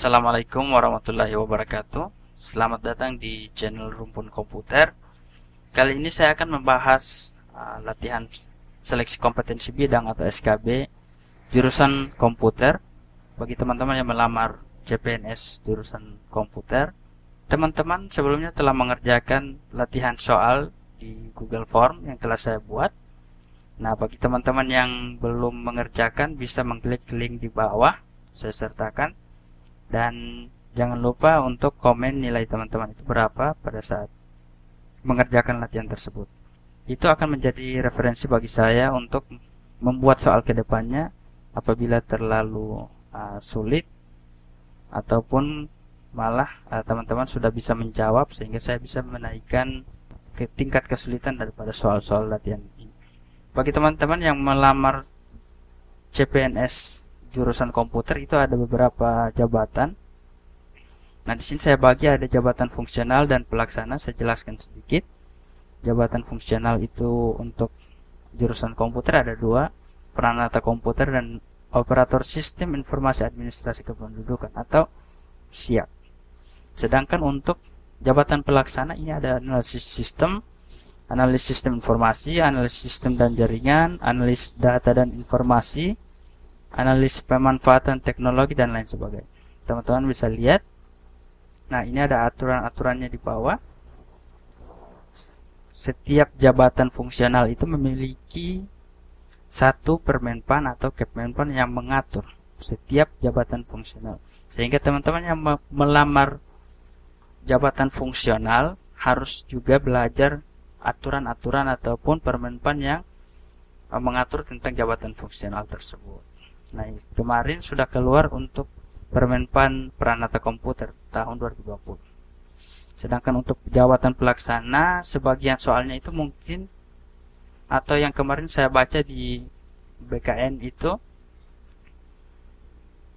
Assalamualaikum warahmatullahi wabarakatuh. Selamat datang di channel Rumpun Komputer. Kali ini saya akan membahas latihan seleksi kompetensi bidang atau SKB jurusan komputer bagi teman-teman yang melamar CPNS jurusan komputer. Teman-teman sebelumnya telah mengerjakan latihan soal di Google Form yang telah saya buat. Nah, bagi teman-teman yang belum mengerjakan bisa mengklik link di bawah saya sertakan. Dan jangan lupa untuk komen nilai teman-teman itu berapa pada saat mengerjakan latihan tersebut. Itu akan menjadi referensi bagi saya untuk membuat soal kedepannya apabila terlalu sulit ataupun malah teman-teman sudah bisa menjawab sehingga saya bisa menaikkan ke tingkat kesulitan daripada soal-soal latihan ini. Bagi teman-teman yang melamar CPNS jurusan komputer itu ada beberapa jabatan. Nah, di sini saya bagi ada jabatan fungsional dan pelaksana. Saya jelaskan sedikit. Jabatan fungsional itu untuk jurusan komputer ada dua, peranata komputer dan operator sistem informasi administrasi kependudukan atau SIAK. Sedangkan untuk jabatan pelaksana ini ada analisis sistem informasi, analisis sistem dan jaringan, analis data dan informasi, analis pemanfaatan teknologi dan lain sebagainya. Teman-teman bisa lihat. Nah, ini ada aturan-aturannya di bawah. Setiap jabatan fungsional itu memiliki satu Permenpan atau Kepmenpan yang mengatur setiap jabatan fungsional. Sehingga teman-teman yang melamar jabatan fungsional harus juga belajar aturan-aturan ataupun Permenpan yang mengatur tentang jabatan fungsional tersebut. Nah, kemarin sudah keluar untuk Permenpan Peranata Komputer tahun 2020. Sedangkan untuk jabatan pelaksana, sebagian soalnya itu mungkin atau yang kemarin saya baca di BKN itu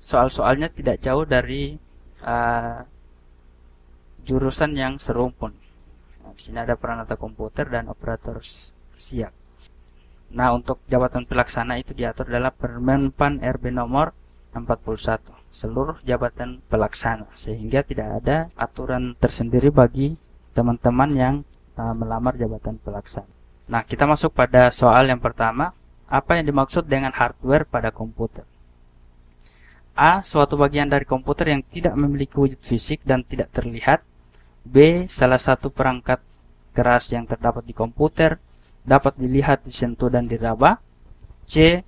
soal-soalnya tidak jauh dari jurusan yang serumpun. Nah, di sini ada Peranata Komputer dan operator SIAK. Nah, untuk jabatan pelaksana itu diatur dalam Permenpan RB nomor 41, seluruh jabatan pelaksana, sehingga tidak ada aturan tersendiri bagi teman-teman yang melamar jabatan pelaksana. Nah, kita masuk pada soal yang pertama. Apa yang dimaksud dengan hardware pada komputer? A. Suatu bagian dari komputer yang tidak memiliki wujud fisik dan tidak terlihat. B. Salah satu perangkat keras yang terdapat di komputer dapat dilihat, disentuh, dan diraba. C.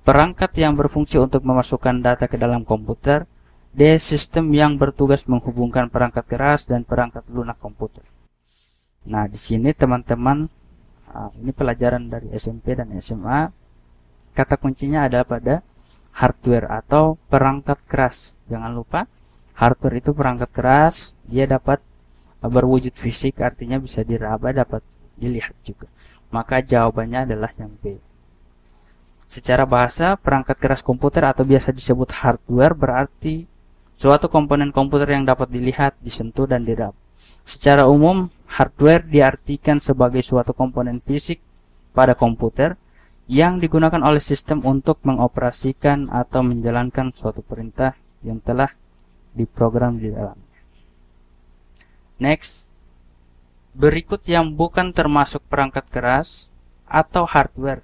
Perangkat yang berfungsi untuk memasukkan data ke dalam komputer. D. Sistem yang bertugas menghubungkan perangkat keras dan perangkat lunak komputer. Nah, di sini teman-teman, ini pelajaran dari SMP dan SMA. Kata kuncinya ada pada hardware atau perangkat keras. Jangan lupa, hardware itu perangkat keras, dia dapat berwujud fisik, artinya bisa diraba, dapat dilihat juga. Maka jawabannya adalah yang B. Secara bahasa, perangkat keras komputer atau biasa disebut hardware berarti suatu komponen komputer yang dapat dilihat, disentuh, dan diraba. Secara umum, hardware diartikan sebagai suatu komponen fisik pada komputer yang digunakan oleh sistem untuk mengoperasikan atau menjalankan suatu perintah yang telah diprogram di dalamnya. Next. Berikut yang bukan termasuk perangkat keras atau hardware.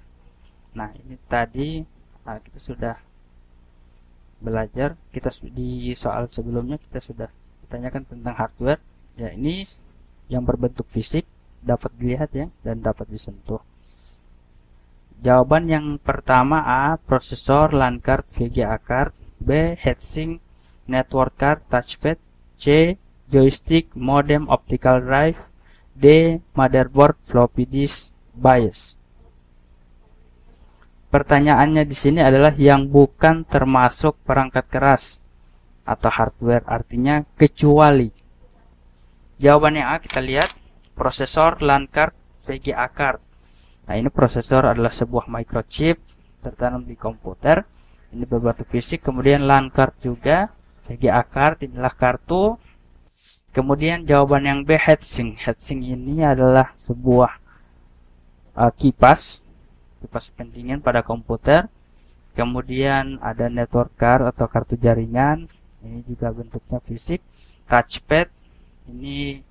Nah, ini tadi kita sudah belajar, di soal sebelumnya kita sudah ditanyakan tentang hardware. Ya, ini yang berbentuk fisik, dapat dilihat ya, dan dapat disentuh. Jawaban yang pertama A. Prosesor, LAN card, VGA card. B. Heatsink, network card, touchpad. C. Joystick, modem, optical drive. D. Motherboard, floppy disk, BIOS. Pertanyaannya di sini adalah yang bukan termasuk perangkat keras atau hardware, artinya kecuali. Jawabannya A, kita lihat prosesor, LAN card, VGA card. Nah, ini prosesor adalah sebuah microchip tertanam di komputer. Ini berbentuk fisik. Kemudian LAN card juga, VGA card inilah kartu. Kemudian jawaban yang B, heatsink. Heatsink ini adalah sebuah kipas pendingin pada komputer. Kemudian ada network card atau kartu jaringan. ini juga bentuknya fisik. Touchpad ini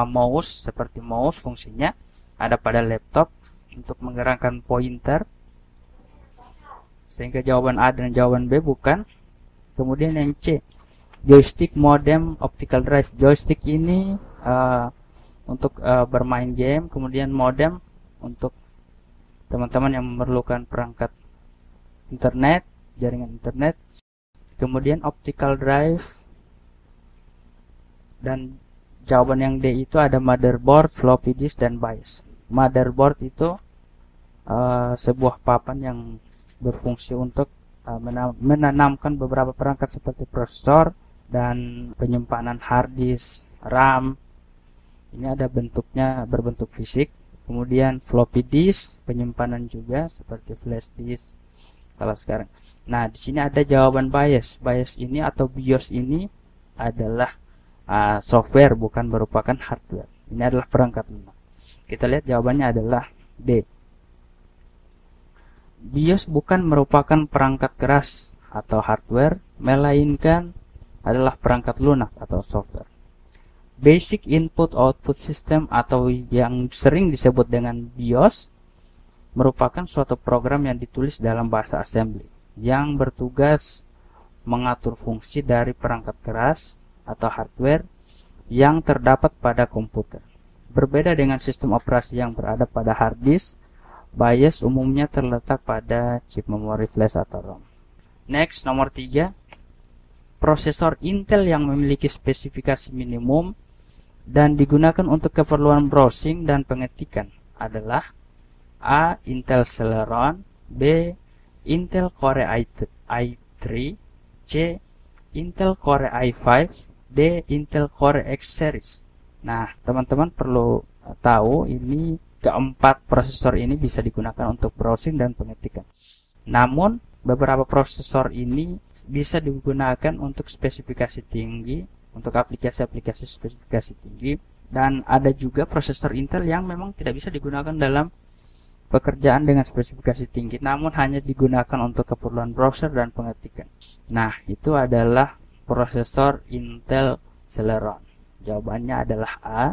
mouse, seperti mouse fungsinya ada pada laptop untuk menggerakkan pointer, sehingga jawaban A dan jawaban B bukan. Kemudian yang C, joystick modem optical drive. Joystick ini untuk bermain game, kemudian modem untuk teman-teman yang memerlukan perangkat internet, jaringan internet. Kemudian optical drive, dan jawaban yang D itu ada motherboard, floppy disk, dan BIOS. Motherboard itu sebuah papan yang berfungsi untuk menanamkan beberapa perangkat seperti prosesor dan penyimpanan hard disk, RAM. Ini ada bentuknya berbentuk fisik. Kemudian floppy disk, penyimpanan juga seperti flash disk kalau sekarang. Nah, di sini ada jawaban BIOS. BIOS ini atau BIOS ini adalah software, bukan merupakan hardware. Ini adalah perangkat lunak. Kita lihat jawabannya adalah D. BIOS bukan merupakan perangkat keras atau hardware, melainkan adalah perangkat lunak atau software. Basic Input Output System atau yang sering disebut dengan BIOS merupakan suatu program yang ditulis dalam bahasa assembly yang bertugas mengatur fungsi dari perangkat keras atau hardware yang terdapat pada komputer. Berbeda dengan sistem operasi yang berada pada hard disk, BIOS umumnya terletak pada chip memori flash atau ROM. Next, nomor 3. Prosesor Intel yang memiliki spesifikasi minimum dan digunakan untuk keperluan browsing dan pengetikan adalah A. Intel Celeron, B. Intel Core i3, C. Intel Core i5, D. Intel Core X Series. Nah, teman-teman perlu tahu ini keempat prosesor ini bisa digunakan untuk browsing dan pengetikan. Namun, beberapa prosesor ini bisa digunakan untuk spesifikasi tinggi, untuk aplikasi-aplikasi spesifikasi tinggi, dan ada juga prosesor Intel yang memang tidak bisa digunakan dalam pekerjaan dengan spesifikasi tinggi, namun hanya digunakan untuk keperluan browser dan pengetikan. Nah, itu adalah prosesor Intel Celeron. Jawabannya adalah A.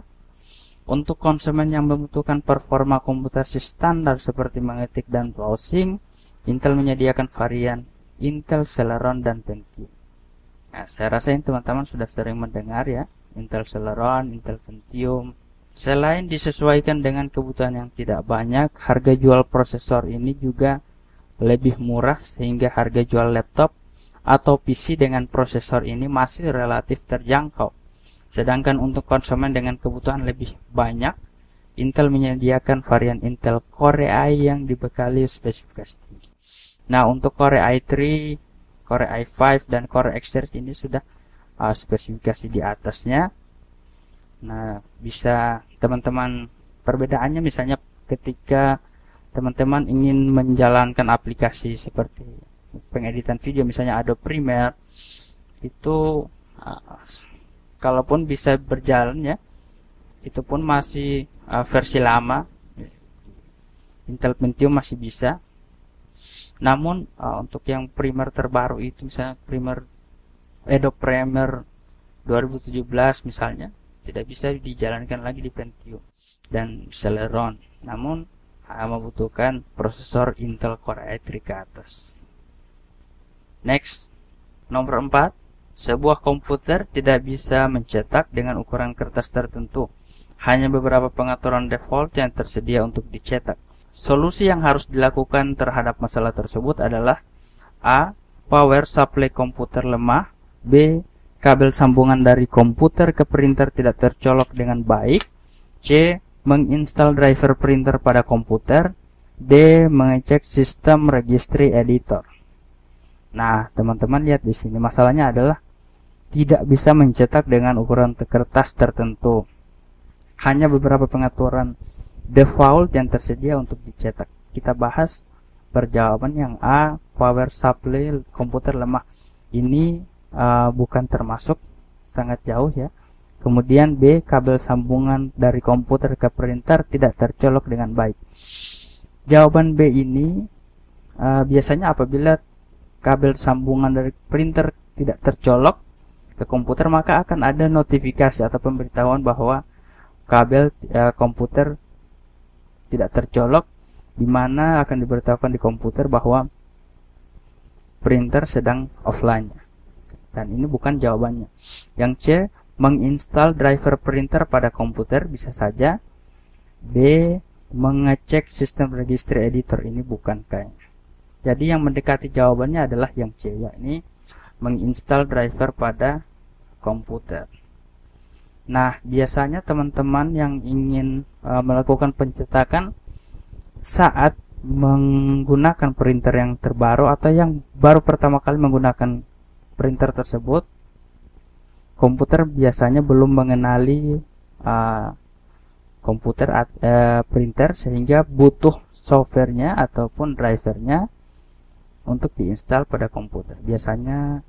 Untuk konsumen yang membutuhkan performa komputasi standar seperti mengetik dan browsing, Intel menyediakan varian Intel Celeron dan Pentium. Nah, saya rasa teman-teman sudah sering mendengar ya, Intel Celeron, Intel Pentium. Selain disesuaikan dengan kebutuhan yang tidak banyak, harga jual prosesor ini juga lebih murah sehingga harga jual laptop atau PC dengan prosesor ini masih relatif terjangkau. Sedangkan untuk konsumen dengan kebutuhan lebih banyak, Intel menyediakan varian Intel Core i yang dibekali spesifikasi tinggi. Nah, untuk Core i3, Core i5 dan Core X Series ini sudah spesifikasi di atasnya. Nah, bisa teman-teman perbedaannya misalnya ketika teman-teman ingin menjalankan aplikasi seperti pengeditan video, misalnya Adobe Premiere, itu kalaupun bisa berjalan ya, itu pun masih versi lama. Intel Pentium masih bisa. Namun untuk yang Premiere terbaru itu, misalnya Adobe Premiere 2017 misalnya, tidak bisa dijalankan lagi di Pentium dan Celeron, namun membutuhkan prosesor Intel Core i3 ke atas. Next, nomor 4. Sebuah komputer tidak bisa mencetak dengan ukuran kertas tertentu. Hanya beberapa pengaturan default yang tersedia untuk dicetak. Solusi yang harus dilakukan terhadap masalah tersebut adalah A. Power supply komputer lemah, B. Kabel sambungan dari komputer ke printer tidak tercolok dengan baik, C. Menginstal driver printer pada komputer, D. Mengecek sistem registry editor. Nah, teman-teman lihat di sini masalahnya adalah tidak bisa mencetak dengan ukuran kertas tertentu. Hanya beberapa pengaturan default yang tersedia untuk dicetak. Kita bahas perjawaban yang A. Power supply komputer lemah. Ini bukan termasuk, sangat jauh ya. Kemudian B. Kabel sambungan dari komputer ke printer tidak tercolok dengan baik. Jawaban B ini biasanya apabila kabel sambungan dari printer tidak tercolok, ke komputer, maka akan ada notifikasi atau pemberitahuan bahwa kabel komputer tidak tercolok, di mana akan diberitahukan di komputer bahwa printer sedang offline. Dan ini bukan jawabannya. Yang C, menginstal driver printer pada komputer, bisa saja. D, mengecek sistem registry editor, ini bukan kayaknya. Jadi yang mendekati jawabannya adalah yang C, yakni menginstal driver pada komputer. Nah, biasanya teman-teman yang ingin melakukan pencetakan saat menggunakan printer yang terbaru atau yang baru pertama kali menggunakan printer tersebut, komputer biasanya belum mengenali printer, sehingga butuh softwarenya ataupun drivernya untuk diinstal pada komputer. Biasanya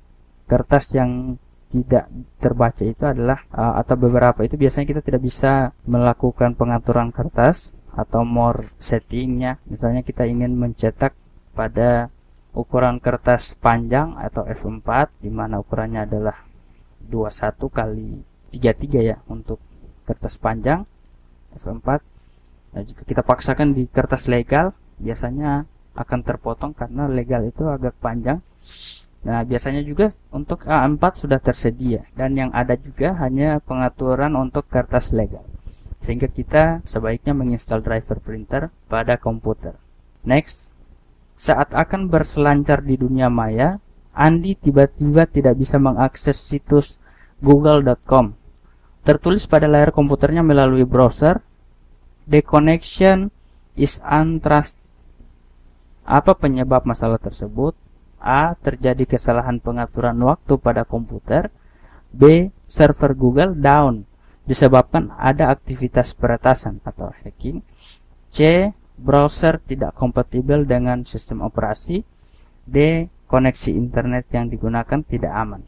kertas yang tidak terbaca itu adalah atau beberapa itu biasanya kita tidak bisa melakukan pengaturan kertas atau more settingnya. Misalnya kita ingin mencetak pada ukuran kertas panjang atau F4, di mana ukurannya adalah 21 kali 33 ya untuk kertas panjang F4. Nah, jika kita paksakan di kertas legal, biasanya akan terpotong karena legal itu agak panjang. Nah, biasanya juga untuk A4 sudah tersedia, dan yang ada juga hanya pengaturan untuk kertas legal, sehingga kita sebaiknya menginstal driver printer pada komputer. Next, saat akan berselancar di dunia maya, Andi tiba-tiba tidak bisa mengakses situs google.com. Tertulis pada layar komputernya melalui browser, "The connection is untrusted." Apa penyebab masalah tersebut? A. Terjadi kesalahan pengaturan waktu pada komputer. B. Server Google down disebabkan ada aktivitas peretasan atau hacking. C. Browser tidak kompatibel dengan sistem operasi. D. Koneksi internet yang digunakan tidak aman.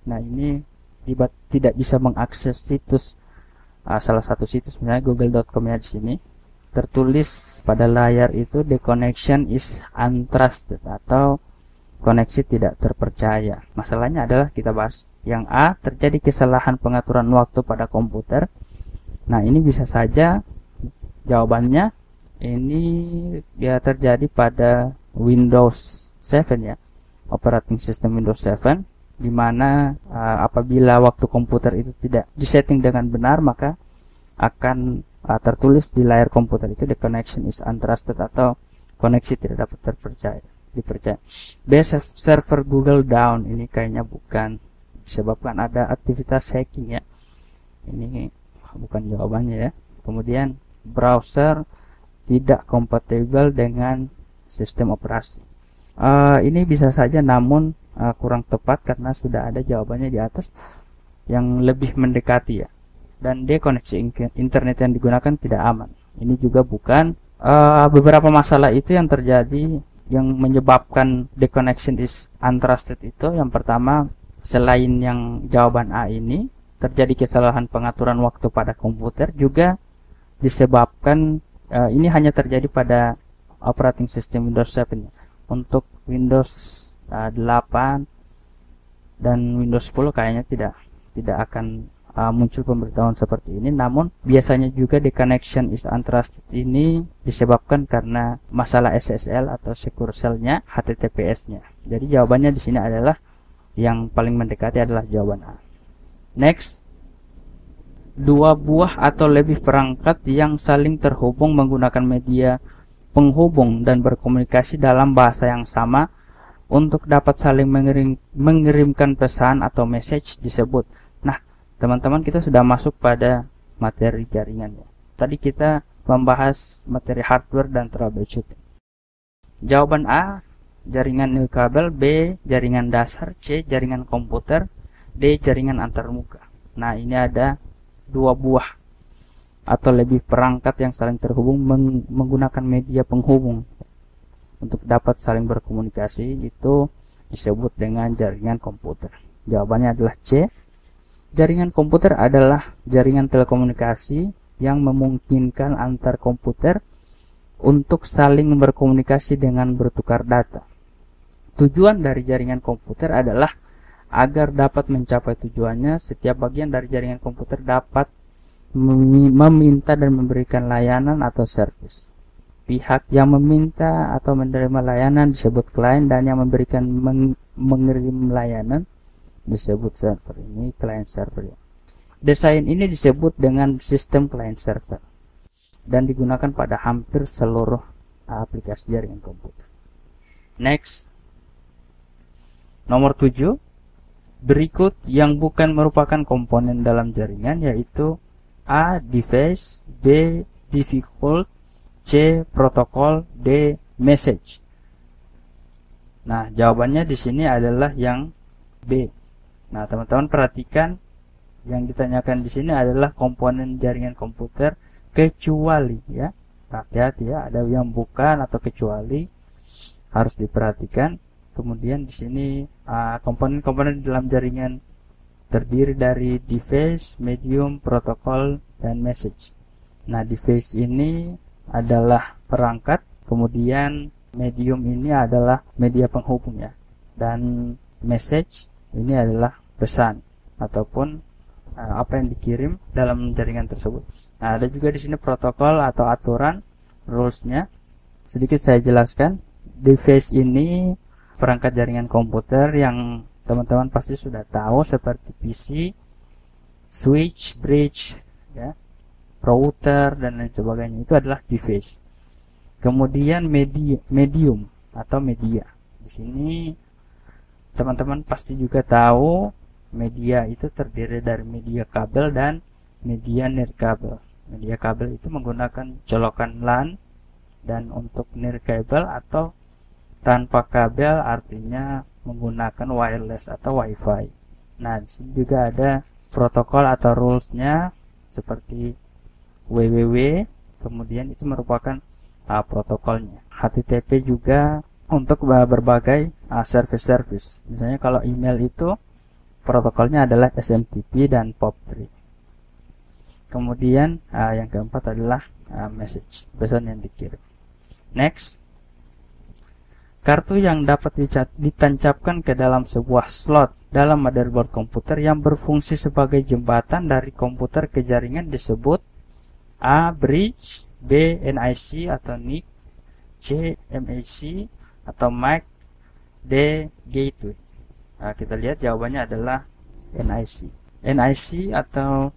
Nah, ini tidak bisa mengakses situs, salah satu situs misalnya google.com ya. Di sini tertulis pada layar itu "The connection is untrusted" atau koneksi tidak terpercaya. Masalahnya adalah kita bahas yang A, terjadi kesalahan pengaturan waktu pada komputer. Nah, ini bisa saja jawabannya ini dia terjadi pada Windows 7 ya, operating system Windows 7, di mana apabila waktu komputer itu tidak disetting dengan benar, maka akan tertulis di layar komputer itu "The connection is untrusted" atau koneksi tidak dapat dipercaya. B. Server Google down, ini kayaknya bukan, disebabkan ada aktivitas hacking ya. Ini bukan jawabannya ya. Kemudian browser tidak kompatibel dengan sistem operasi. Ini bisa saja, namun kurang tepat karena sudah ada jawabannya di atas yang lebih mendekati ya. Dan D. Koneksi internet yang digunakan tidak aman, ini juga bukan. Beberapa masalah itu yang terjadi yang menyebabkan "the connection is untrusted" itu, yang pertama, selain yang jawaban A ini, terjadi kesalahan pengaturan waktu pada komputer, juga disebabkan ini hanya terjadi pada operating system Windows 7. Untuk Windows 8 dan Windows 10 kayaknya tidak akan muncul pemberitahuan seperti ini. Namun biasanya juga "the connection is untrusted" ini disebabkan karena masalah SSL atau secure shell-nya, HTTPS-nya. Jadi jawabannya di sini adalah yang paling mendekati adalah jawaban A. Next, dua buah atau lebih perangkat yang saling terhubung menggunakan media penghubung dan berkomunikasi dalam bahasa yang sama untuk dapat saling mengirimkan pesan atau message disebut. Nah, teman-teman, kita sudah masuk pada materi jaringan ya. Tadi kita membahas materi hardware dan troubleshooting. Jawaban A, jaringan nirkabel. B, jaringan dasar. C, jaringan komputer. D, jaringan antarmuka. Nah, ini ada dua buah atau lebih perangkat yang saling terhubung menggunakan media penghubung untuk dapat saling berkomunikasi, itu disebut dengan jaringan komputer. Jawabannya adalah C. Jaringan komputer adalah jaringan telekomunikasi yang memungkinkan antar komputer untuk saling berkomunikasi dengan bertukar data. Tujuan dari jaringan komputer adalah Agar dapat mencapai tujuannya, setiap bagian dari jaringan komputer dapat meminta dan memberikan layanan atau servis. Pihak yang meminta atau menerima layanan disebut klien, dan yang memberikan mengirim layanan disebut server. Ini client server ya. Desain ini disebut dengan sistem client server dan digunakan pada hampir seluruh aplikasi jaringan komputer. Next. Nomor 7. Berikut yang bukan merupakan komponen dalam jaringan, yaitu A. Device, B. Difficult, C. Protokol, D. Message. Nah, jawabannya di sini adalah yang B. Nah, teman-teman perhatikan, yang ditanyakan di sini adalah komponen jaringan komputer kecuali ya. Hati-hati ya, ada yang bukan atau kecuali, harus diperhatikan. Kemudian di sini komponen-komponen dalam jaringan terdiri dari device, medium, protokol, dan message. Nah, device ini adalah perangkat, kemudian medium ini adalah media penghubung ya, dan message ini adalah pesan ataupun apa yang dikirim dalam jaringan tersebut. Nah, ada juga di sini protokol atau aturan, rules-nya. Sedikit saya jelaskan. Device ini perangkat jaringan komputer yang teman-teman pasti sudah tahu, seperti PC, switch, bridge, ya, router, dan lain sebagainya. Itu adalah device. Kemudian medium atau media. Di sini teman-teman pasti juga tahu media itu terdiri dari media kabel dan media nirkabel. Media kabel itu menggunakan colokan LAN, dan untuk nirkabel atau tanpa kabel artinya menggunakan wireless atau wifi. Nah, di sini juga ada protokol atau rules-nya seperti WWW, kemudian itu merupakan protokolnya. HTTP juga untuk berbagai service-service. Misalnya kalau email itu protokolnya adalah SMTP dan POP3. Kemudian yang keempat adalah message, pesan yang dikirim. Next. Kartu yang dapat ditancapkan ke dalam sebuah slot dalam motherboard komputer yang berfungsi sebagai jembatan dari komputer ke jaringan disebut A. Bridge, B. NIC atau NIC, C. MAC atau MAC, D. Gateway. Nah, kita lihat jawabannya adalah NIC. NIC atau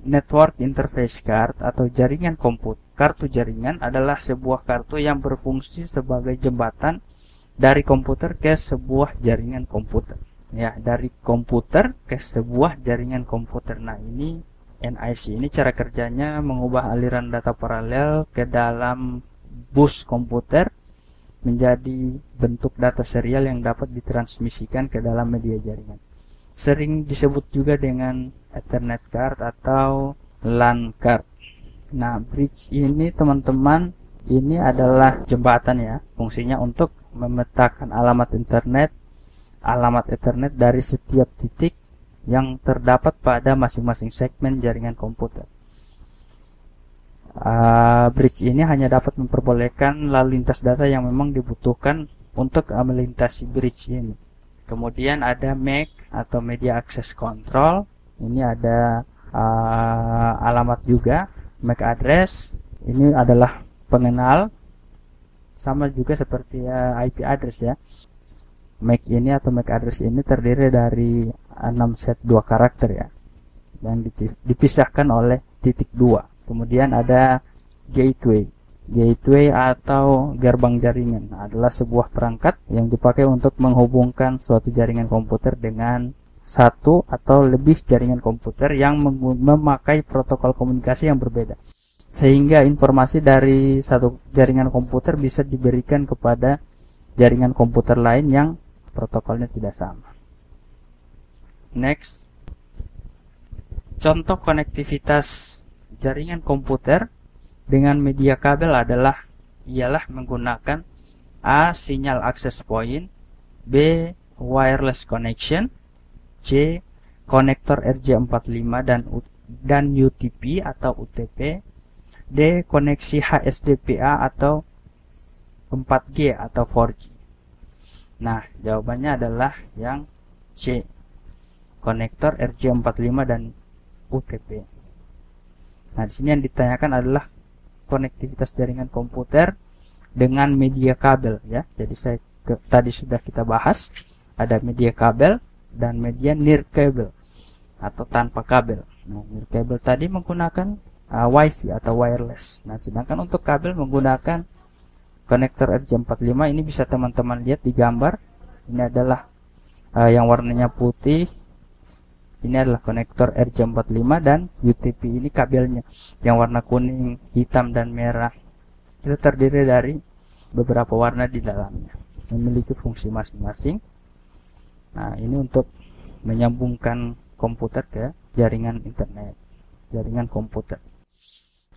Network Interface Card atau jaringan komputer. Kartu jaringan adalah sebuah kartu yang berfungsi sebagai jembatan dari komputer ke sebuah jaringan komputer. Ya, dari komputer ke sebuah jaringan komputer. Nah, ini NIC. Ini cara kerjanya mengubah aliran data paralel ke dalam bus komputer menjadi bentuk data serial yang dapat ditransmisikan ke dalam media jaringan. Sering disebut juga dengan Ethernet card atau LAN card. Nah, bridge ini teman-teman, ini adalah jembatan ya. Fungsinya untuk memetakan alamat Ethernet dari setiap titik yang terdapat pada masing-masing segmen jaringan komputer. Bridge ini hanya dapat memperbolehkan lalu lintas data yang memang dibutuhkan untuk melintasi bridge ini. Kemudian ada MAC atau Media Access Control. Ini ada alamat juga, MAC address. Ini adalah pengenal, sama juga seperti IP address ya. MAC ini atau MAC address ini terdiri dari 6 set 2 karakter ya, dan dipisahkan oleh titik 2. Kemudian ada gateway. Gateway atau gerbang jaringan adalah sebuah perangkat yang dipakai untuk menghubungkan suatu jaringan komputer dengan satu atau lebih jaringan komputer yang memakai protokol komunikasi yang berbeda, sehingga informasi dari satu jaringan komputer bisa diberikan kepada jaringan komputer lain yang protokolnya tidak sama. Next. Contoh konektivitas jaringan komputer dengan media kabel ialah menggunakan A. Sinyal access point, B. Wireless connection, C. Konektor RJ45 dan UTP atau UTP, D. Koneksi HSDPA atau 4G atau 4G. Nah, jawabannya adalah yang C. konektor RJ45 dan UTP. Nah, di sini yang ditanyakan adalah konektivitas jaringan komputer dengan media kabel ya. Jadi tadi sudah kita bahas, ada media kabel dan media nirkabel atau tanpa kabel. Nah, nirkabel tadi menggunakan WiFi atau wireless. Nah, sedangkan untuk kabel menggunakan konektor RJ45. Ini bisa teman-teman lihat di gambar. Ini adalah yang warnanya putih. Ini adalah konektor RJ45 dan UTP ini kabelnya. Yang warna kuning, hitam dan merah itu terdiri dari beberapa warna di dalamnya, memiliki fungsi masing-masing. Nah, ini untuk menyambungkan komputer ke jaringan internet, jaringan komputer.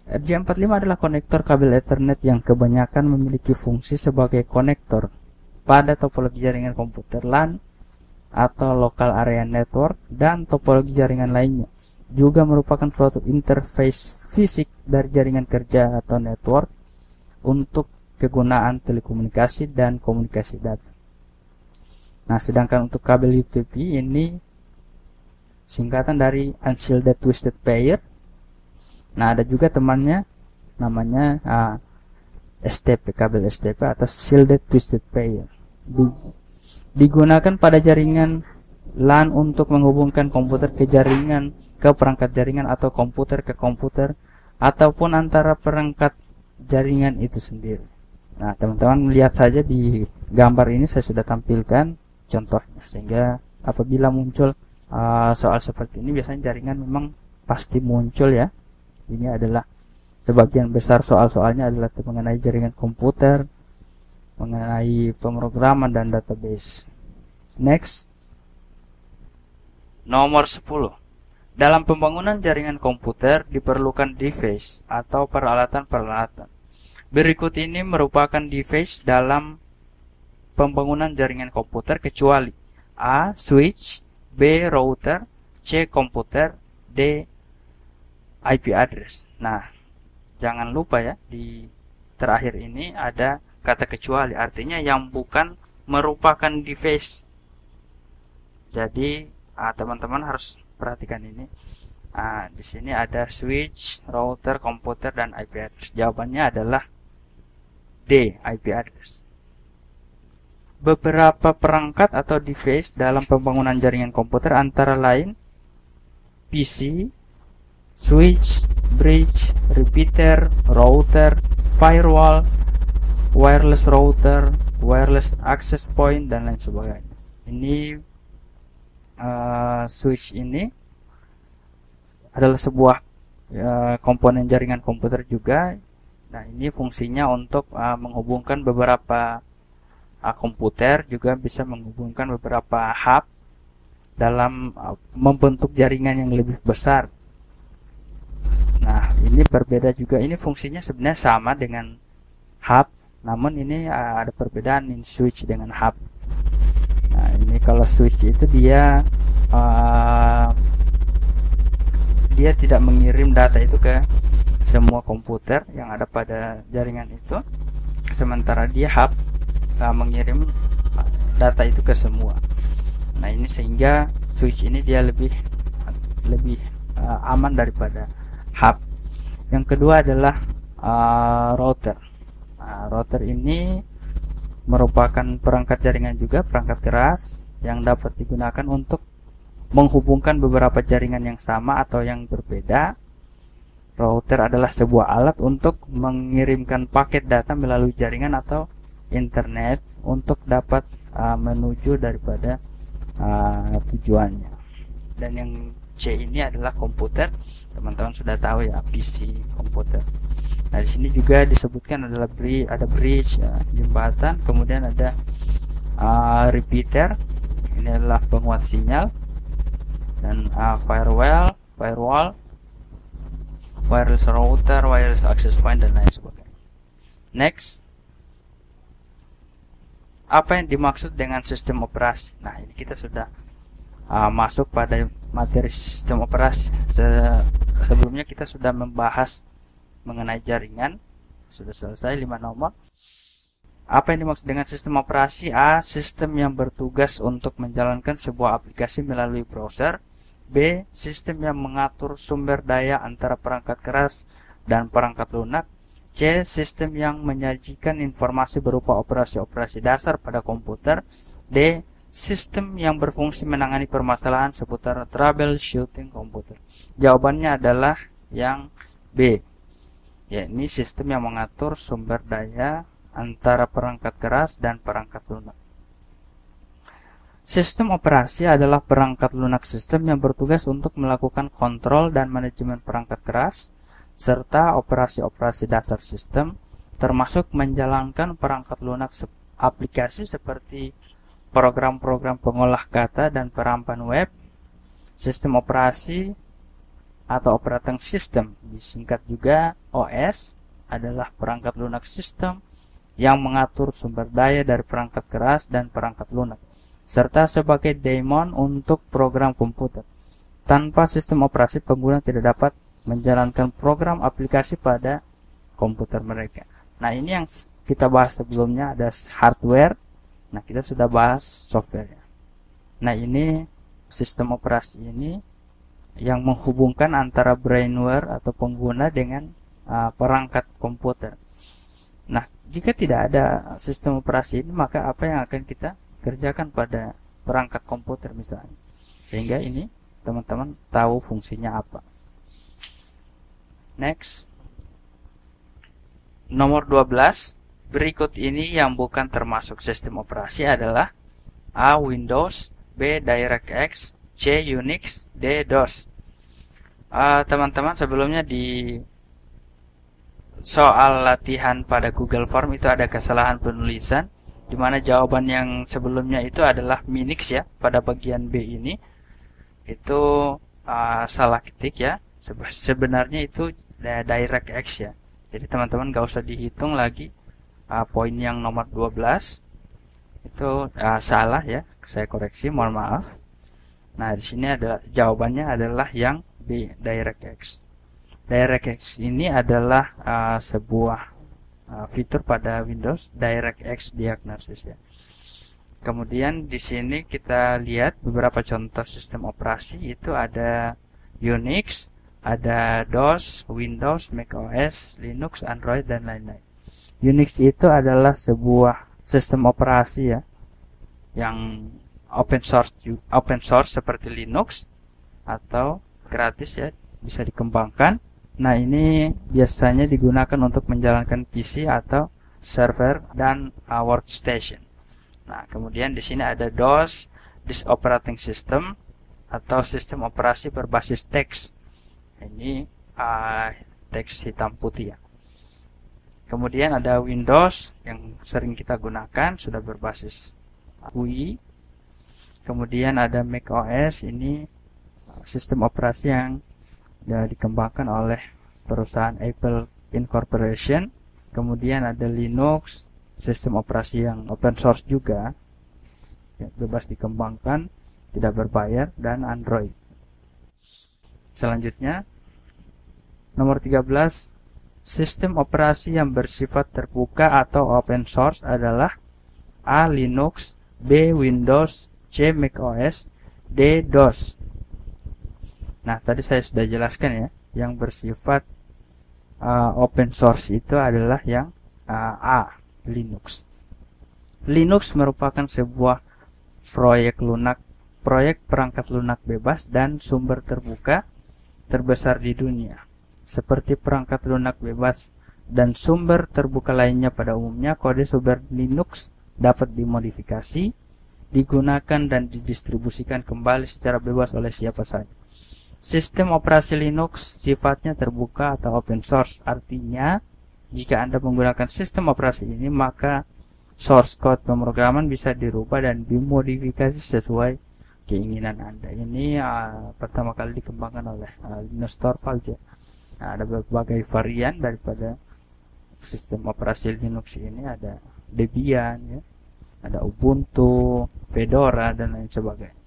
RJ45 adalah konektor kabel Ethernet yang kebanyakan memiliki fungsi sebagai konektor pada topologi jaringan komputer LAN atau local area network dan topologi jaringan lainnya. Juga merupakan suatu interface fisik dari jaringan kerja atau network untuk kegunaan telekomunikasi dan komunikasi data. Nah, sedangkan untuk kabel UTP ini singkatan dari Unshielded Twisted Pair. Nah, ada juga temannya namanya STP, kabel STP atau Shielded Twisted Pair. Digunakan pada jaringan LAN untuk menghubungkan komputer ke jaringan, ke perangkat jaringan atau komputer ke komputer, ataupun antara perangkat jaringan itu sendiri. Nah, teman-teman lihat saja di gambar ini saya sudah tampilkan contohnya, sehingga apabila muncul soal seperti ini biasanya jaringan memang pasti muncul ya. Ini adalah sebagian besar soal-soalnya adalah mengenai jaringan komputer, mengenai pemrograman dan database. Next. Nomor 10. Dalam pembangunan jaringan komputer diperlukan device atau peralatan-peralatan. Berikut ini merupakan device dalam pembangunan jaringan komputer kecuali A. Switch, B. Router, C. Komputer, D. IP address. Nah, jangan lupa ya, di terakhir ini ada kata kecuali, artinya yang bukan merupakan device. Jadi teman-teman harus perhatikan ini. Di sini ada switch, router, komputer, dan IP address. Jawabannya adalah D, IP address. Beberapa perangkat atau device dalam pembangunan jaringan komputer antara lain PC, switch, bridge, repeater, router, firewall, wireless router, wireless access point, dan lain sebagainya. Ini switch ini adalah sebuah komponen jaringan komputer juga. Nah, ini fungsinya untuk menghubungkan beberapa komputer, juga bisa menghubungkan beberapa hub dalam membentuk jaringan yang lebih besar. Nah, ini berbeda juga. Ini fungsinya sebenarnya sama dengan hub, namun ini ada perbedaan ini switch dengan hub. Nah, ini kalau switch itu dia tidak mengirim data itu ke semua komputer yang ada pada jaringan itu, sementara dia hub mengirim data itu ke semua. Nah, ini sehingga switch ini dia lebih aman daripada hub. Yang kedua adalah router. Router ini merupakan perangkat jaringan juga, perangkat keras yang dapat digunakan untuk menghubungkan beberapa jaringan yang sama atau yang berbeda. Router adalah sebuah alat untuk mengirimkan paket data melalui jaringan atau internet untuk dapat menuju daripada tujuannya. Dan yang C ini adalah komputer. Teman-teman sudah tahu ya, PC, komputer. Nah, di sini juga disebutkan adalah ada bridge, jembatan, kemudian ada repeater. Ini adalah penguat sinyal, dan firewall, wireless router, wireless access point, dan lain sebagainya. Next. Apa yang dimaksud dengan sistem operasi? Nah, ini kita sudah masuk pada materi sistem operasi. Sebelumnya kita sudah membahas mengenai jaringan, sudah selesai 5 nomor. Apa yang dimaksud dengan sistem operasi? A. Sistem yang bertugas untuk menjalankan sebuah aplikasi melalui browser. B. Sistem yang mengatur sumber daya antara perangkat keras dan perangkat lunak. C. Sistem yang menyajikan informasi berupa operasi-operasi dasar pada komputer. D. Sistem yang berfungsi menangani permasalahan seputar troubleshooting komputer. Jawabannya adalah yang B. Yakni sistem yang mengatur sumber daya antara perangkat keras dan perangkat lunak. Sistem operasi adalah perangkat lunak sistem yang bertugas untuk melakukan kontrol dan manajemen perangkat keras serta operasi-operasi dasar sistem, termasuk menjalankan perangkat lunak aplikasi seperti program-program pengolah kata dan perampan web. Sistem operasi atau operating system, disingkat juga OS, adalah perangkat lunak sistem yang mengatur sumber daya dari perangkat keras dan perangkat lunak, serta sebagai daemon untuk program komputer. Tanpa sistem operasi, pengguna tidak dapat menjalankan program aplikasi pada komputer mereka. Nah, ini yang kita bahas sebelumnya, ada hardware. Nah, kita sudah bahas software. Nah, ini sistem operasi ini yang menghubungkan antara brainware atau pengguna dengan perangkat komputer. Nah, jika tidak ada sistem operasi ini, maka apa yang akan kita kerjakan pada perangkat komputer misalnya. Sehingga ini teman-teman tahu fungsinya apa. Next. Nomor 12. Berikut ini yang bukan termasuk sistem operasi adalah A. Windows, B. DirectX, C. Unix, D. DOS. Teman-teman, sebelumnya di soal latihan pada Google Form itu ada kesalahan penulisan, di mana jawaban yang sebelumnya itu adalah Minix ya. Pada bagian B ini itu salah ketik ya. Sebenarnya itu DirectX ya. Jadi teman-teman gak usah dihitung lagi poin yang nomor 12 itu salah ya. Saya koreksi, mohon maaf. Nah, di sini ada jawabannya adalah yang B, DirectX. DirectX ini adalah sebuah fitur pada Windows, DirectX Diagnosis ya. Kemudian di sini kita lihat beberapa contoh sistem operasi, itu ada Unix, ada DOS, Windows, macOS, Linux, Android dan lain-lain. Unix itu adalah sebuah sistem operasi ya yang open source seperti Linux atau gratis ya, bisa dikembangkan. Nah, ini biasanya digunakan untuk menjalankan PC atau server dan workstation. Nah, kemudian di sini ada DOS, Disk Operating System atau sistem operasi berbasis teks. Ini teks hitam putih ya. Kemudian ada Windows yang sering kita gunakan, sudah berbasis GUI. Kemudian ada macOS, ini sistem operasi yang dikembangkan oleh perusahaan Apple Incorporation. Kemudian ada Linux, sistem operasi yang open source juga ya, bebas dikembangkan, tidak berbayar, dan Android. Selanjutnya nomor 13, sistem operasi yang bersifat terbuka atau open source adalah A. Linux, B. Windows, C. macOS, D. DOS. Nah, tadi saya sudah jelaskan ya, yang bersifat open source itu adalah yang A, Linux. Linux merupakan sebuah proyek perangkat lunak bebas dan sumber terbuka terbesar di dunia. Seperti perangkat lunak bebas dan sumber terbuka lainnya pada umumnya, kode sumber Linux dapat dimodifikasi, digunakan dan didistribusikan kembali secara bebas oleh siapa saja. Sistem operasi Linux sifatnya terbuka atau open source. Artinya, jika Anda menggunakan sistem operasi ini, maka source code pemrograman bisa dirubah dan dimodifikasi sesuai keinginan Anda. Ini pertama kali dikembangkan oleh Linus Torvalds. Nah, ada berbagai varian daripada sistem operasi Linux ini, ada Debian, ya, ada Ubuntu, Fedora dan lain sebagainya.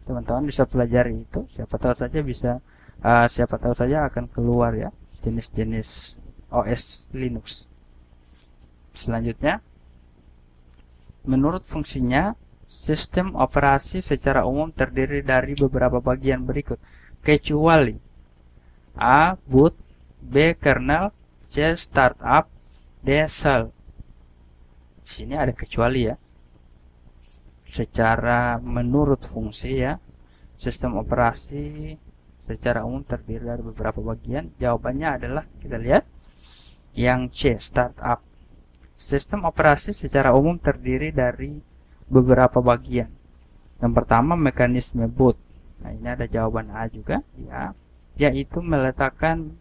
Teman-teman bisa pelajari itu, siapa tahu saja akan keluar ya jenis-jenis OS Linux. Selanjutnya Menurut fungsinya, sistem operasi secara umum terdiri dari beberapa bagian berikut, kecuali A. Boot, B. Kernel, C. Startup, D. Shell. Di sini ada kecuali ya. Secara menurut fungsi ya, sistem operasi secara umum terdiri dari beberapa bagian. Jawabannya adalah, kita lihat, yang C. Startup. Sistem operasi secara umum terdiri dari beberapa bagian. Yang pertama, mekanisme boot. Nah, ini ada jawaban A juga, ya, yaitu meletakkan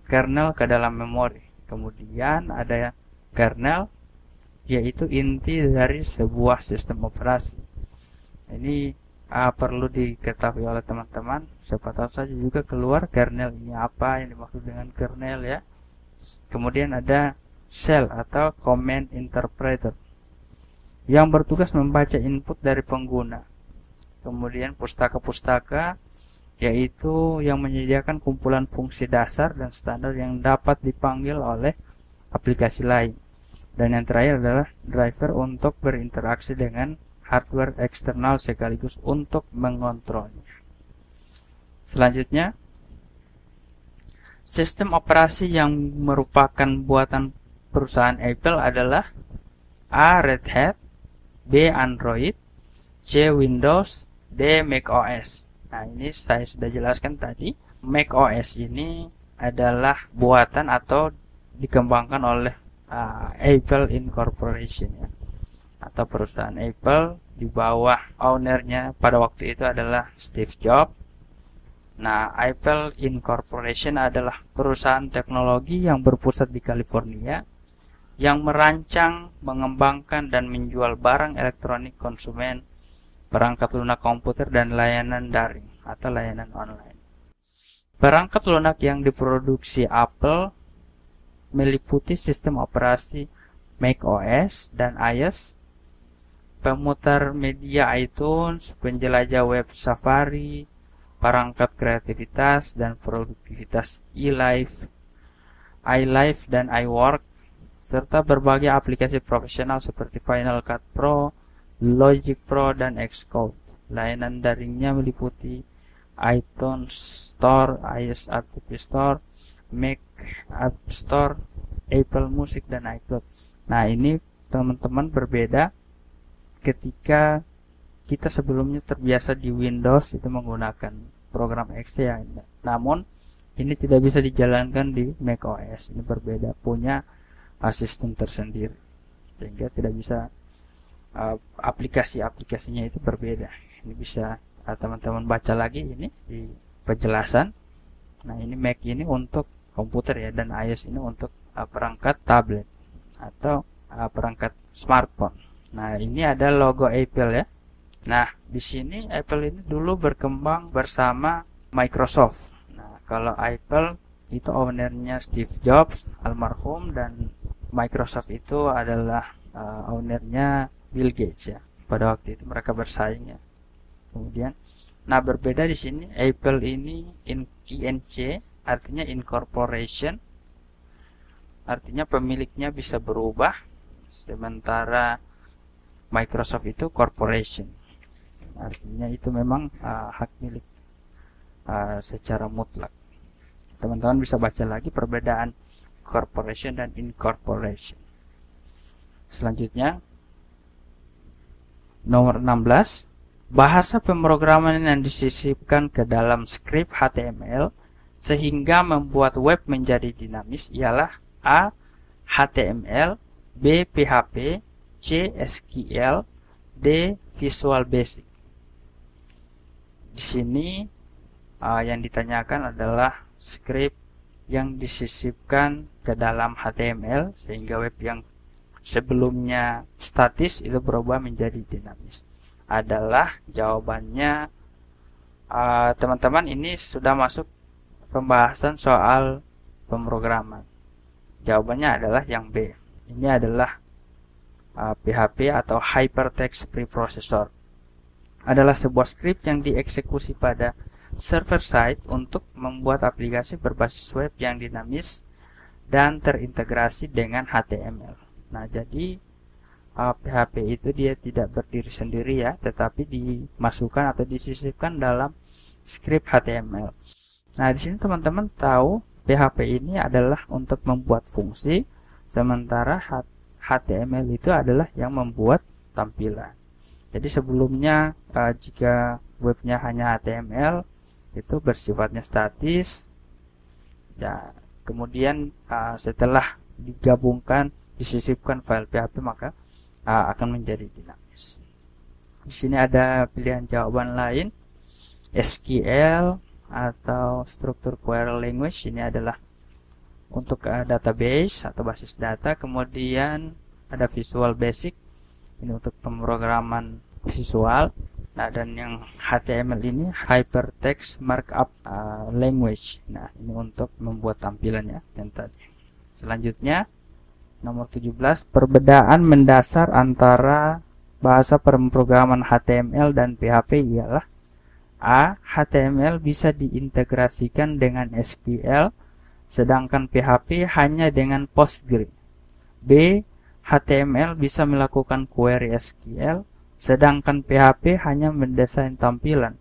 kernel ke dalam memori. Kemudian ada kernel, yaitu inti dari sebuah sistem operasi. Ini perlu diketahui oleh teman-teman. Siapa tahu saja juga keluar kernel ini apa yang dimaksud dengan kernel ya. Kemudian ada shell atau command interpreter yang bertugas membaca input dari pengguna. Kemudian pustaka-pustaka, yaitu yang menyediakan kumpulan fungsi dasar dan standar yang dapat dipanggil oleh aplikasi lain. Dan yang terakhir adalah driver untuk berinteraksi dengan hardware eksternal sekaligus untuk mengontrolnya. Selanjutnya, sistem operasi yang merupakan buatan perusahaan Apple adalah A. Red Hat, B. Android, C. Windows, D. macOS. Nah, ini saya sudah jelaskan tadi. macOS ini adalah buatan atau dikembangkan oleh Apple Incorporation ya, atau perusahaan Apple. Di bawah ownernya pada waktu itu adalah Steve Jobs. Nah, Apple Incorporation adalah perusahaan teknologi yang berpusat di California yang merancang, mengembangkan, dan menjual barang elektronik konsumen, perangkat lunak komputer, dan layanan daring atau layanan online. Perangkat lunak yang diproduksi Apple meliputi sistem operasi macOS dan iOS, pemutar media iTunes, penjelajah web Safari, perangkat kreativitas dan produktivitas iLife dan iWork, serta berbagai aplikasi profesional seperti Final Cut Pro, Logic Pro, dan Xcode. Layanan daringnya meliputi iTunes Store, iOS App Store, Mac App Store, Apple Music, dan iCloud. Nah, ini teman-teman berbeda ketika kita sebelumnya terbiasa di Windows itu menggunakan program Exe ya. Namun ini tidak bisa dijalankan di macOS. Ini berbeda, punya sistem tersendiri, sehingga tidak bisa aplikasi-aplikasinya itu berbeda. Ini bisa teman-teman baca lagi ini di penjelasan. Nah, ini Mac ini untuk komputer ya, dan iOS ini untuk perangkat tablet atau perangkat smartphone. Nah, ini ada logo Apple ya. Nah, di sini Apple ini dulu berkembang bersama Microsoft. Nah, kalau Apple itu ownernya Steve Jobs almarhum, dan Microsoft itu adalah ownernya Bill Gates ya. Pada waktu itu mereka bersaing ya. Kemudian, nah berbeda di sini Apple ini INC artinya incorporation, artinya pemiliknya bisa berubah, sementara Microsoft itu corporation, artinya itu memang hak milik secara mutlak. Teman-teman bisa baca lagi perbedaan corporation dan incorporation. Selanjutnya, nomor 16, bahasa pemrograman yang disisipkan ke dalam skrip HTML sehingga membuat web menjadi dinamis ialah A. HTML, B. PHP, C. SQL, D. Visual Basic. Di sini yang ditanyakan adalah skrip yang disisipkan ke dalam HTML sehingga web yang sebelumnya statis itu berubah menjadi dinamis. Adalah jawabannya teman-teman ini sudah masuk pembahasan soal pemrograman. Jawabannya adalah yang B. Ini adalah PHP atau Hypertext Preprocessor. Adalah sebuah skrip yang dieksekusi pada server side untuk membuat aplikasi berbasis web yang dinamis dan terintegrasi dengan HTML. Nah, jadi PHP itu dia tidak berdiri sendiri ya, tetapi dimasukkan atau disisipkan dalam script HTML. Nah, di sini teman-teman tahu PHP ini adalah untuk membuat fungsi, sementara HTML itu adalah yang membuat tampilan. Jadi sebelumnya jika webnya hanya HTML itu bersifatnya statis. Ya, kemudian setelah digabungkan, disisipkan file PHP maka akan menjadi dinamis. Di sini ada pilihan jawaban lain, SQL atau struktur query language. Ini adalah untuk database atau basis data. Kemudian ada Visual Basic, ini untuk pemrograman visual. Nah, dan yang HTML ini Hypertext Markup Language. Nah, ini untuk membuat tampilannya yang tadi. Selanjutnya nomor 17, perbedaan mendasar antara bahasa pemrograman HTML dan PHP ialah: A. HTML bisa diintegrasikan dengan SQL, sedangkan PHP hanya dengan Postgre. B. HTML bisa melakukan query SQL, sedangkan PHP hanya mendesain tampilan.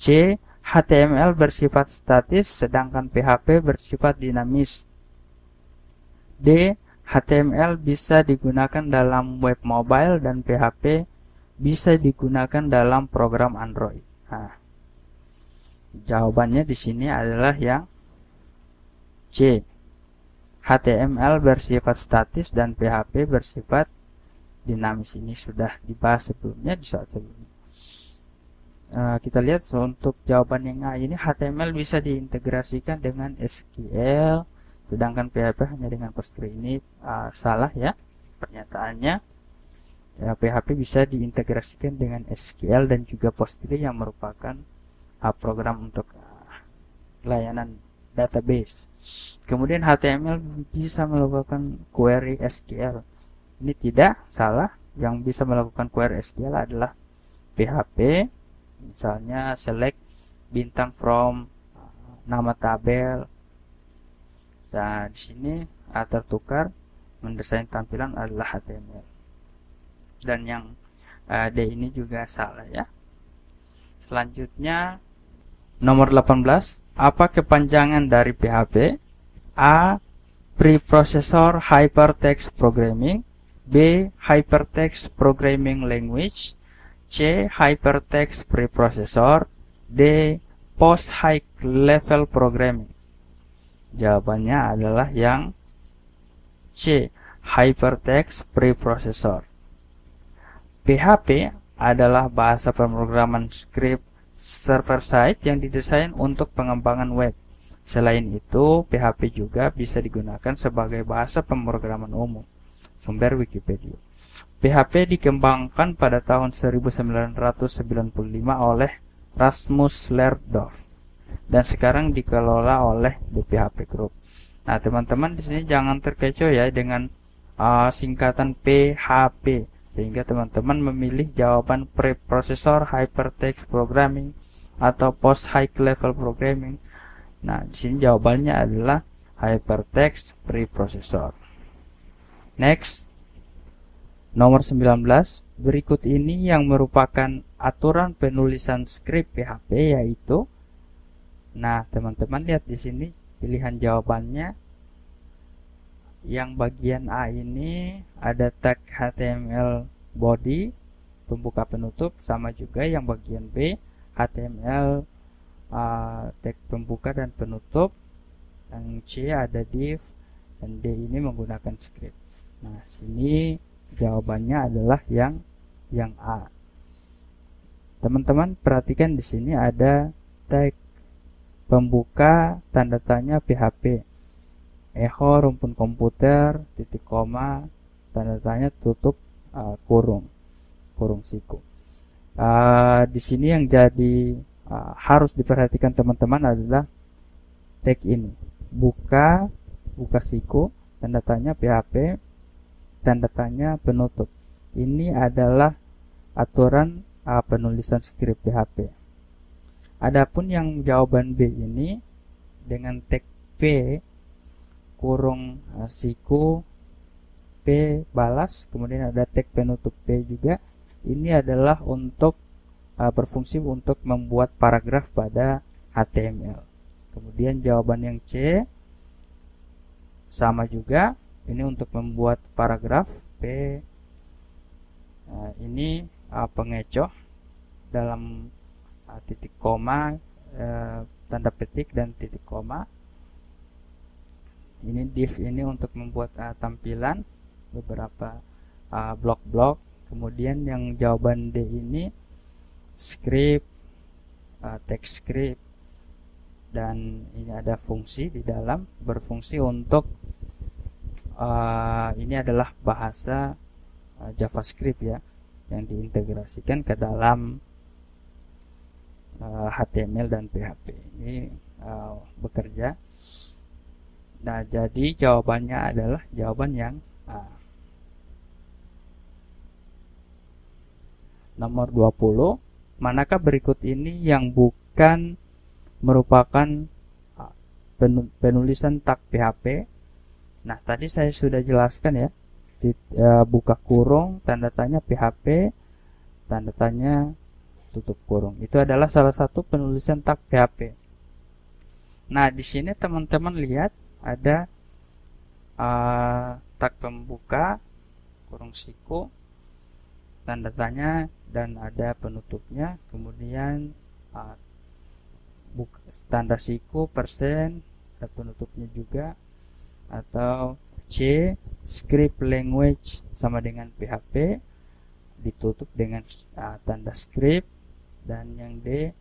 C. HTML bersifat statis, sedangkan PHP bersifat dinamis. D. HTML bisa digunakan dalam web mobile dan PHP bisa digunakan dalam program Android. Nah, jawabannya di sini adalah yang C. HTML bersifat statis dan PHP bersifat dinamis. Ini sudah dibahas sebelumnya di saat sebelumnya. Kita lihat untuk jawaban yang A ini, HTML bisa diintegrasikan dengan SQL, sedangkan PHP hanya dengan Postgre. Ini salah ya pernyataannya. Ya, PHP bisa diintegrasikan dengan SQL dan juga Postgre yang merupakan program untuk layanan database. Kemudian HTML bisa melakukan query SQL. Ini tidak, salah. Yang bisa melakukan query SQL adalah PHP. Misalnya select bintang from nama tabel. Nah, di sini tertukar mendesain tampilan adalah HTML. Dan yang D ini juga salah ya. Selanjutnya nomor 18, apa kepanjangan dari PHP? A. Preprocessor Hypertext Programming. B. Hypertext Programming Language. C. Hypertext Preprocessor. D. Post High Level Programming. Jawabannya adalah yang C. Hypertext Preprocessor. PHP adalah bahasa pemrograman script server-side yang didesain untuk pengembangan web. Selain itu, PHP juga bisa digunakan sebagai bahasa pemrograman umum. Sumber Wikipedia. PHP dikembangkan pada tahun 1995 oleh Rasmus Lerdorf dan sekarang dikelola oleh The PHP Group. Nah, teman-teman di sini jangan terkecoh ya dengan singkatan PHP, sehingga teman-teman memilih jawaban Preprocessor Hypertext Programming atau Post High Level Programming. Nah, di sini jawabannya adalah Hypertext Preprocessor. Next, nomor 19. Berikut ini yang merupakan aturan penulisan skrip PHP yaitu. Nah, teman-teman lihat di sini pilihan jawabannya. Yang bagian A ini ada tag HTML body, pembuka penutup, sama juga yang bagian B HTML tag pembuka dan penutup. Yang C ada div dan D ini menggunakan script. Nah, sini jawabannya adalah yang A. Teman-teman perhatikan di sini ada tag pembuka tanda tanya PHP. Echo rumpun komputer titik koma tanda tanya tutup kurung siku. Di sini yang jadi harus diperhatikan teman-teman adalah tag ini, buka siku tanda tanya PHP tanda tanya penutup. Ini adalah aturan penulisan skrip PHP. Adapun yang jawaban B ini dengan tag P kurung siku P balas, kemudian ada tag penutup P juga. Ini adalah untuk berfungsi untuk membuat paragraf pada HTML. Kemudian jawaban yang C sama juga, ini untuk membuat paragraf. P ini pengecoh dalam titik koma, tanda petik dan titik koma. Ini div ini untuk membuat tampilan beberapa blok-blok. Kemudian yang jawaban D ini script, text script, dan ini ada fungsi di dalam, berfungsi untuk ini adalah bahasa JavaScript ya, yang diintegrasikan ke dalam HTML dan PHP. Ini bekerja. Nah, jadi jawabannya adalah jawaban yang A. Nomor 20, manakah berikut ini yang bukan merupakan penulisan tag PHP? Nah, tadi saya sudah jelaskan ya, buka kurung, tanda tanya PHP, tanda tanya tutup kurung. Itu adalah salah satu penulisan tag PHP. Nah, di sini teman-teman lihat ada tag pembuka, kurung siku, tanda tanya, dan ada penutupnya. Kemudian tanda siku, persen, ada penutupnya juga. Atau C, script language sama dengan PHP, ditutup dengan tanda script. Dan yang D,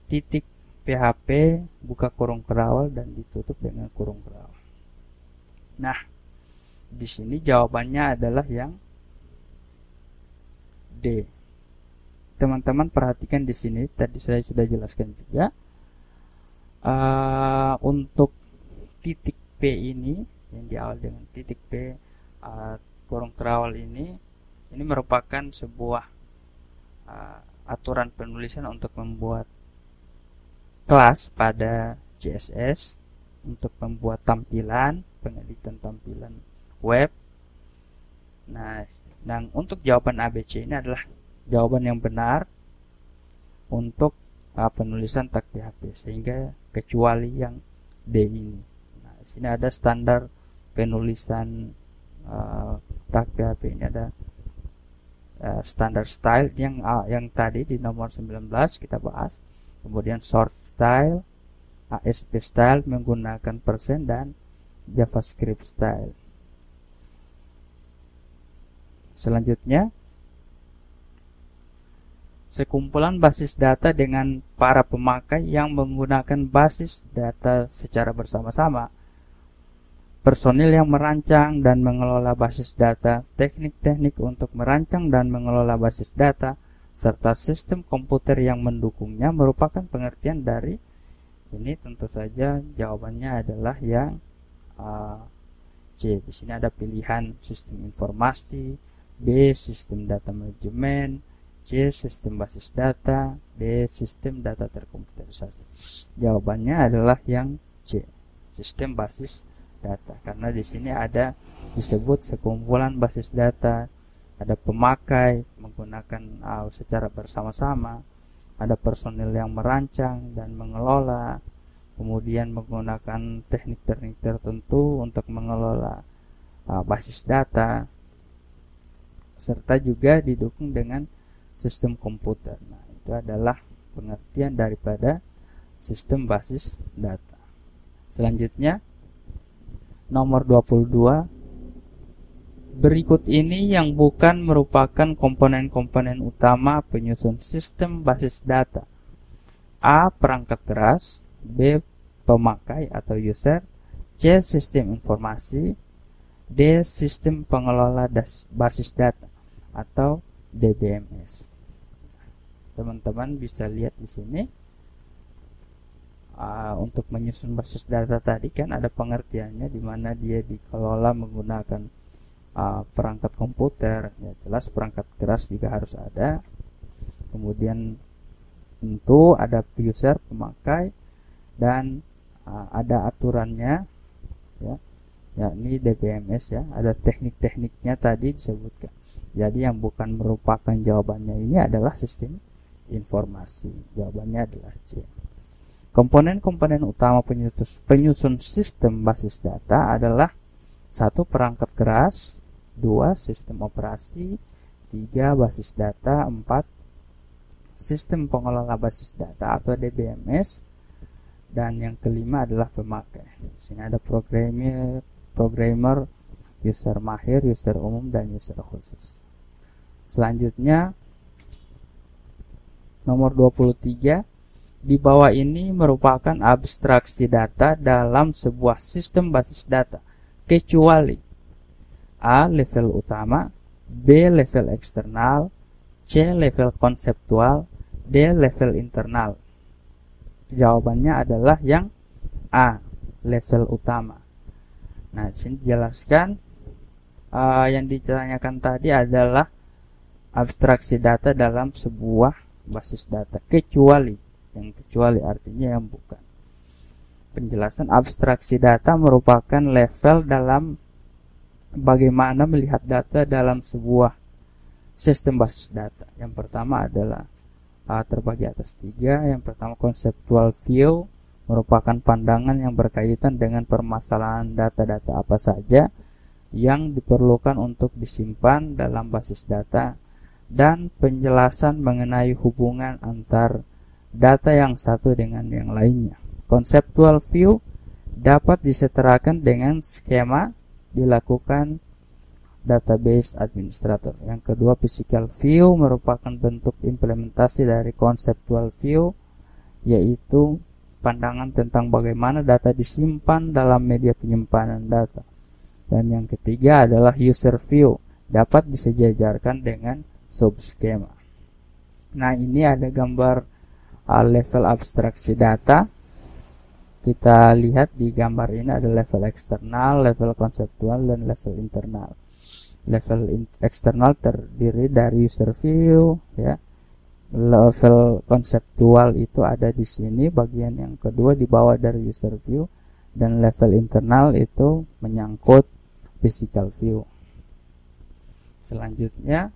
titik PHP, buka kurung kerawal dan ditutup dengan kurung kerawal. Nah, di sini jawabannya adalah yang D. Teman-teman perhatikan di sini, tadi saya sudah jelaskan juga. Untuk titik P ini yang diawali dengan titik P kurung kerawal ini merupakan sebuah aturan penulisan untuk membuat kelas pada CSS untuk membuat tampilan, pengeditan tampilan web. Nah, dan untuk jawaban ABC ini adalah jawaban yang benar untuk penulisan tag PHP, sehingga kecuali yang D ini. Nah, di sini ada standar penulisan tag PHP. Ini ada standar style yang tadi di nomor 19 kita bahas. Kemudian source style, ASP style menggunakan persen, dan JavaScript style. Selanjutnya, sekumpulan basis data dengan para pemakai yang menggunakan basis data secara bersama-sama. Personil yang merancang dan mengelola basis data, teknik-teknik untuk merancang dan mengelola basis data, serta sistem komputer yang mendukungnya merupakan pengertian dari ini. Tentu saja jawabannya adalah yang C. Di sini ada pilihan sistem informasi, B. sistem data manajemen, C. sistem basis data, D. sistem data terkomputerisasi. Jawabannya adalah yang C, sistem basis data, karena di sini ada disebut sekumpulan basis data, ada pemakai menggunakan secara bersama-sama, ada personil yang merancang dan mengelola, kemudian menggunakan teknik-teknik tertentu untuk mengelola basis data, serta juga didukung dengan sistem komputer. Nah, itu adalah pengertian daripada sistem basis data. Selanjutnya, nomor 22, berikut ini yang bukan merupakan komponen-komponen utama penyusun sistem basis data. A. Perangkat keras, B. Pemakai atau user, C. Sistem informasi, D. Sistem pengelola basis data atau DBMS. Teman-teman bisa lihat di sini. Untuk menyusun basis data tadi kan ada pengertiannya, di mana dia dikelola menggunakan perangkat komputer. Ya, jelas perangkat keras juga harus ada. Kemudian tentu ada user, pemakai, dan ada aturannya. Ya, yakni DBMS ya. Ada teknik-tekniknya tadi disebutkan. Jadi yang bukan merupakan jawabannya ini adalah sistem informasi. Jawabannya adalah C. Komponen-komponen utama penyusun sistem basis data adalah 1. Perangkat keras, 2. Sistem operasi, 3. Basis data, 4. Sistem pengelola basis data atau DBMS, dan yang kelima adalah pemakai. Di sini ada programmer, user mahir, user umum, dan user khusus. Selanjutnya nomor 23, di bawah ini merupakan abstraksi data dalam sebuah sistem basis data kecuali A. Level utama, B. Level eksternal, C. Level konseptual, D. Level internal. Jawabannya adalah yang A. Level utama. Nah, di sini dijelaskan yang ditanyakan tadi adalah abstraksi data dalam sebuah basis data kecuali. Yang kecuali artinya yang bukan. Penjelasan abstraksi data merupakan level dalam bagaimana melihat data dalam sebuah sistem basis data. Yang pertama adalah terbagi atas 3. Yang pertama, conceptual view, merupakan pandangan yang berkaitan dengan permasalahan data-data apa saja yang diperlukan untuk disimpan dalam basis data, dan penjelasan mengenai hubungan antar data yang satu dengan yang lainnya. Conceptual view dapat disetarakan dengan skema dilakukan database administrator. Yang kedua, physical view merupakan bentuk implementasi dari conceptual view, yaitu pandangan tentang bagaimana data disimpan dalam media penyimpanan data. Dan yang ketiga adalah user view, dapat disejajarkan dengan subskema. Nah, ini ada gambar level abstraksi data. Kita lihat di gambar ini ada level eksternal, level konseptual, dan level internal. Level eksternal terdiri dari user view ya. Level konseptual itu ada di sini, bagian yang kedua di bawah dari user view, dan level internal itu menyangkut physical view. Selanjutnya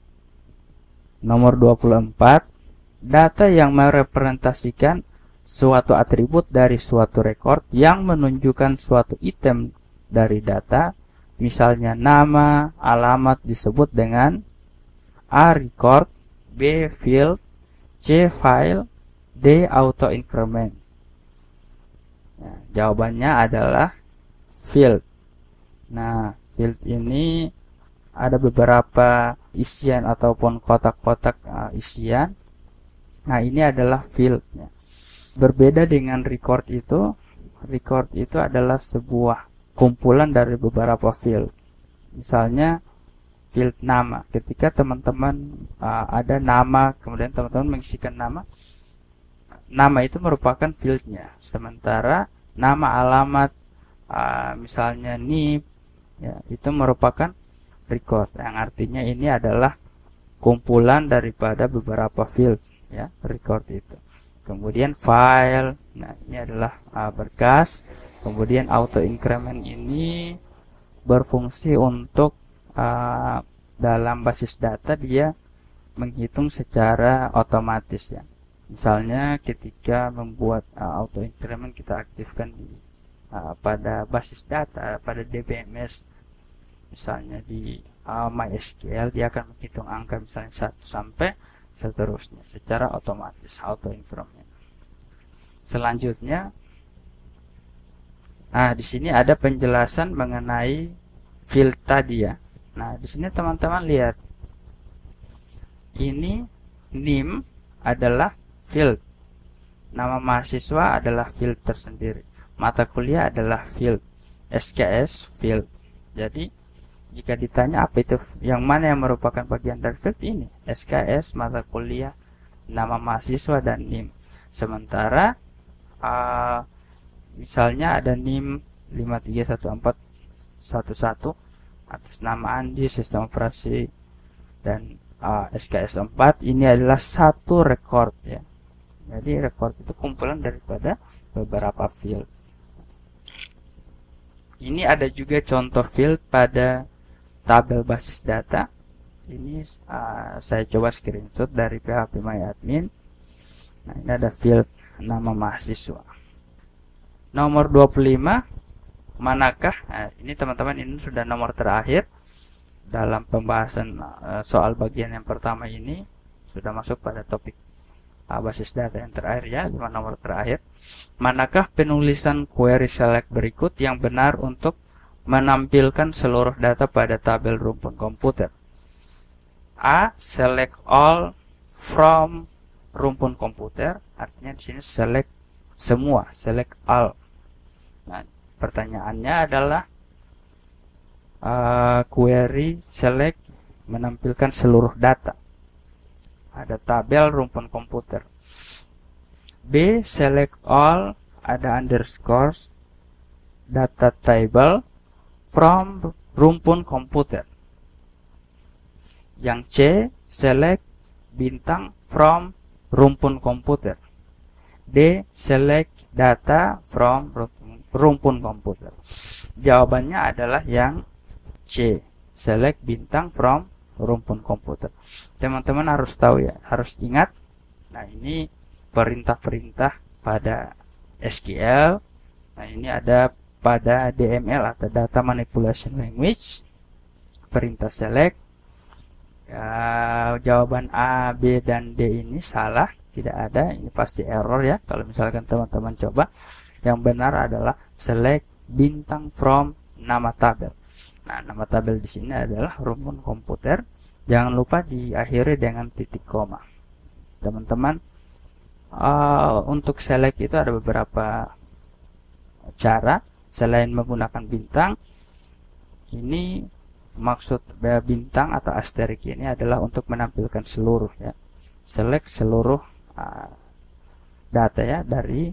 nomor 24, data yang merepresentasikan suatu atribut dari suatu record yang menunjukkan suatu item dari data, misalnya nama, alamat, disebut dengan A. record, B. field, C. file, D. auto increment. Nah, jawabannya adalah field. Nah, field ini ada beberapa isian ataupun kotak-kotak isian. Nah, ini adalah fieldnya. Berbeda dengan record itu adalah sebuah kumpulan dari beberapa field. Misalnya field nama. Ketika teman-teman ada nama, kemudian teman-teman mengisikan nama itu merupakan fieldnya. Sementara nama, alamat, misalnya NIP, ya, itu merupakan record. Yang artinya ini adalah kumpulan daripada beberapa field, ya, record itu. Kemudian file, nah ini adalah berkas. Kemudian auto increment ini berfungsi untuk dalam basis data dia menghitung secara otomatis ya. Misalnya ketika membuat auto increment kita aktifkan di pada basis data, pada DBMS, misalnya di MySQL, dia akan menghitung angka misalnya 1 sampai seterusnya secara otomatis, auto increment. Selanjutnya, nah di sini ada penjelasan mengenai field tadi ya. Nah, di sini teman-teman lihat, ini NIM adalah field, nama mahasiswa adalah field tersendiri, mata kuliah adalah field, SKS field. Jadi jika ditanya apa itu yang mana yang merupakan bagian dari field ini, SKS, mata kuliah, nama mahasiswa, dan NIM. Sementara misalnya ada NIM 531411 atas nama Andi, sistem operasi, dan SKS 4, ini adalah satu record ya. Jadi record itu kumpulan daripada beberapa field. Ini ada juga contoh field pada tabel basis data. Ini saya coba screenshot dari PHP MyAdmin. Nah, ini ada field nama mahasiswa. Nomor 25, manakah? Nah, ini teman-teman, ini sudah nomor terakhir dalam pembahasan soal bagian yang pertama ini. Sudah masuk pada topik basis data yang terakhir ya, 5 nomor terakhir. Manakah penulisan query select berikut yang benar untuk menampilkan seluruh data pada tabel rumpun komputer? A. Select all from rumpun komputer, artinya di sini select semua, select all. Nah, pertanyaannya adalah query select menampilkan seluruh data. Ada tabel rumpun komputer. B. Select all, ada underscores, data table from rumpun komputer. Yang C. Select bintang from rumpun komputer. D. Select data from rumpun komputer. Jawabannya adalah yang C. Select bintang from rumpun komputer. Teman-teman harus tahu ya, harus ingat. Nah, ini perintah-perintah pada SQL. Nah, ini ada pada DML atau Data Manipulation Language. Perintah select. Ya, jawaban A, B, dan D ini salah. Tidak ada, ini pasti error ya. Kalau misalkan teman-teman coba, yang benar adalah select bintang from nama tabel. Nah, nama tabel di sini adalah rumpun komputer. Jangan lupa diakhiri dengan titik koma. Teman-teman, untuk select itu ada beberapa cara selain menggunakan bintang. Ini maksud bintang atau asterik ini adalah untuk menampilkan seluruh ya. Select seluruh data ya dari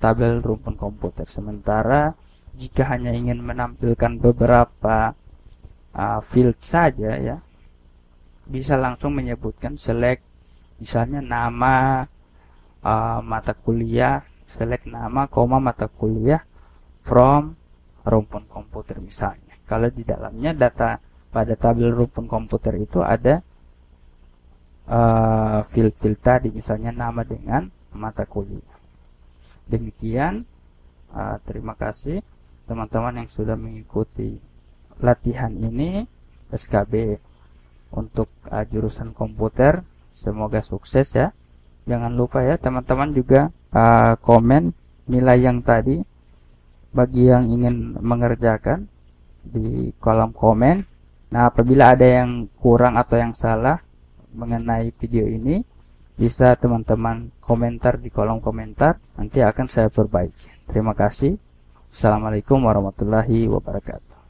tabel rumpun komputer. Sementara jika hanya ingin menampilkan beberapa field saja ya, bisa langsung menyebutkan select misalnya nama mata kuliah, select nama, mata kuliah from rumpun komputer misalnya. Kalau di dalamnya data pada tabel rumpun komputer itu ada field-field tadi, misalnya nama dengan mata kuliah. Demikian, terima kasih teman-teman yang sudah mengikuti latihan ini SKB untuk jurusan komputer. Semoga sukses ya. Jangan lupa ya teman-teman juga komen nilai yang tadi bagi yang ingin mengerjakan di kolom komen. Nah, apabila ada yang kurang atau yang salah mengenai video ini, bisa teman-teman komentar di kolom komentar, nanti akan saya perbaiki. Terima kasih. Assalamualaikum warahmatullahi wabarakatuh.